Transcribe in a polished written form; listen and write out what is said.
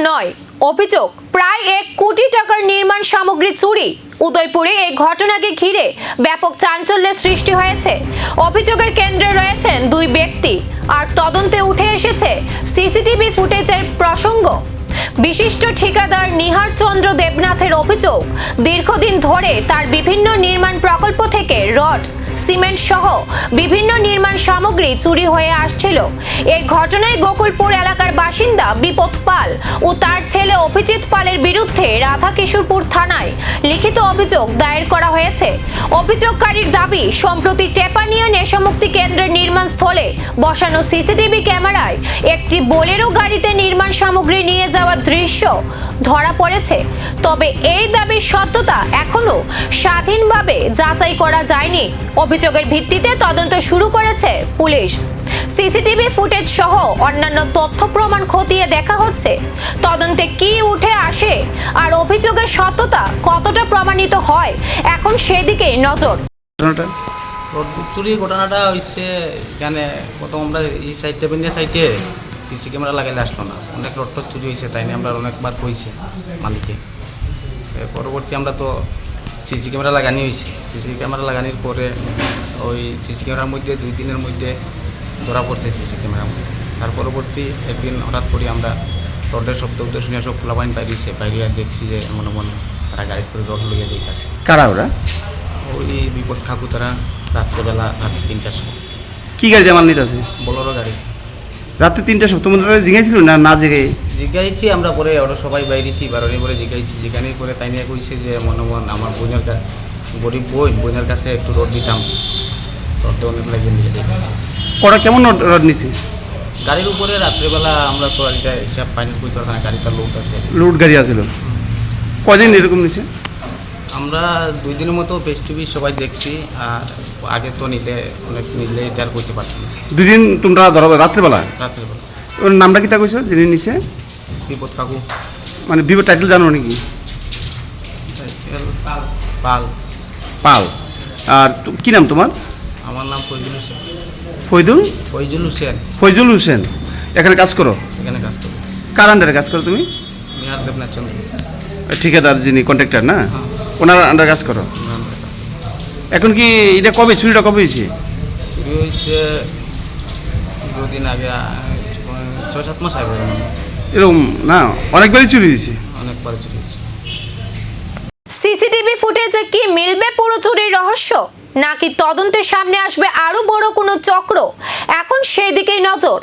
নয়, অভিযোগ প্রায় 1 কোটি টাকার নির্মাণ সামগ্রী চুরি। উদয়পুরে এই ঘটনাকে ঘিরে ব্যাপক চাঞ্চল্যের সৃষ্টি হয়েছে। অভিযোগের কেন্দ্রে রয়েছেন 2 ব্যক্তি, আর তদন্তে উঠে এসেছে সিসিটিভি ফুটেজের প্রসঙ্গ। বিশিষ্ট ঠিকাদার নিহার চন্দ্র দেবনাথের অভিযোগ, দীর্ঘদিন ধরে তার বিভিন্ন নির্মাণ প্রকল্প থেকে রড, সিমেন্ট সহ বিভিন্ন নির্মাণ সামগ্রী চুরি হয়ে আসছিল। এই ঘটনায় গোকুলপুর এলাকার বাসিন্দা বিপদ পাল ও তার ছেলে অভিজিৎ পালের বিরুদ্ধে রাধাকিশোরপুর থানায় লিখিত অভিযোগ দায়ের করা হয়েছে। অভিযোগকারীর দাবি, সম্প্রতি টেপানিয়া নেশামুক্তি কেন্দ্রের নির্মাণ স্থলে বসানো সিসিটিভি ক্যামেরায় একটি বোলেরো গাড়িতে নির্মাণ সামগ্রী নিয়ে যাওয়ার দৃশ্য ধরা পড়েছে। তবে এই দাবির সত্যতা এখনো স্বাধীনভাবে যাচাই করা যায়নি। অভিযোগের ভিত্তিতে তদন্ত শুরু করেছে পুলিশ। সিসিটিভি ফুটেজ সহ অন্যান্য তথ্য প্রমাণ খতিয়ে দেখা হচ্ছে। তদন্তে কি উঠে আসে আর অভিযোগের সত্যতা কতটা প্রমাণিত হয়, এখন সেদিকেই নজর। চুরি ঘটনাটা হয়েছে এখানে প্রথম আমরা এই সাইডে বেঞ্জের সাইডে সিসি ক্যামেরা লাগাইলে আসলো না, অনেক রড চুরি হয়েছে, তাই নিয়ে আমরা অনেকবার কইছে মালিকে। পরবর্তী আমরা তো সিসি ক্যামেরা লাগানি হয়েছে। সিসি ক্যামেরা লাগানোর পরে ওই সিসি ক্যামেরার মধ্যে 2 দিনের মধ্যে ধরা পড়ছে সিসি ক্যামেরার মধ্যে। তার পরবর্তী একদিন হঠাৎ করে আমরা রডের শব্দ শুনে সব খোলাপাইন বাইরেছে, বাইরে দেখছি যে মনে মনে তারা গাড়ি করে রড লইয়া যাইতেছে। কারা ওরা? ওই বিপদ কাকু, তারা রাত্রেবেলা রাত 3টার সময়। কি গাড়ি দিয়ে মাল নিতে আছে? বোলেরো গাড়ি। রাত্রে 3টার সময় তোমাদের জিজ্ঞাসছিল না জেগে? জিজ্ঞাসি আমরা পরে ওরা সবাই বাইরেছি, বারোনি পরে জিজ্ঞাসি, যেখানে করে তাই নিয়ে কইছে যে মনে আমার বোনের কাছে, গরিব বোনের কাছে একটু রড দিতাম, রড অনেক লাগিয়ে নিয়ে দেখেছি। ওরা কেমন রড নিছে? গাড়ির উপরে রাত্রেবেলা আমরা তো এটা হিসাব পাইনি, কই তো গাড়িটা লোড আছে, লোড গাড়ি আছিল। কয়দিন এরকম নিছে? আমরা 2 দিনের মতো বেশ টু বেশ সবাই দেখছি, আর আগে তো নিলে অনেক নিলে এটা আর করতে পারতাম না। 2 দিন তোমরা ধরো রাত্রেবেলা? রাত্রেবেলা। ওর নামটা কি তা কইছো যিনি নিছে? বিপদ কাকু। মানে বিপদ টাইটেল জানো নাকি? পাল। পাল। আর কি নাম তোমার? আমার নাম ফৈজুল হোসেন। ফৈজুল হোসেন। ফৈজুল হোসেন। এখানে কাজ করো? এখানে কাজ করি। কার আন্ডারে কাজ করো তুমি? নিহার দেবনাথ চন্দ্র, ঠিকাদার যিনি কন্ট্রাক্টর না, ওনার আন্ডারে কাজ করো। এখন কি এটা কবে চুরিটা কবে হয়েছে? চুরি হয়েছে 2 দিন আগে, 6-7 মাস আগে। এরকম না, অনেকবারই চুরি হয়েছে। অনেকবার চুরি হয়েছে। সিসিটিভি ফুটেজে কি মিলবে পুরো চুরির রহস্য, নাকি তদন্তের সামনে আসবে আরো বড় কোনো চক্র, এখন সেই দিকেই নজর।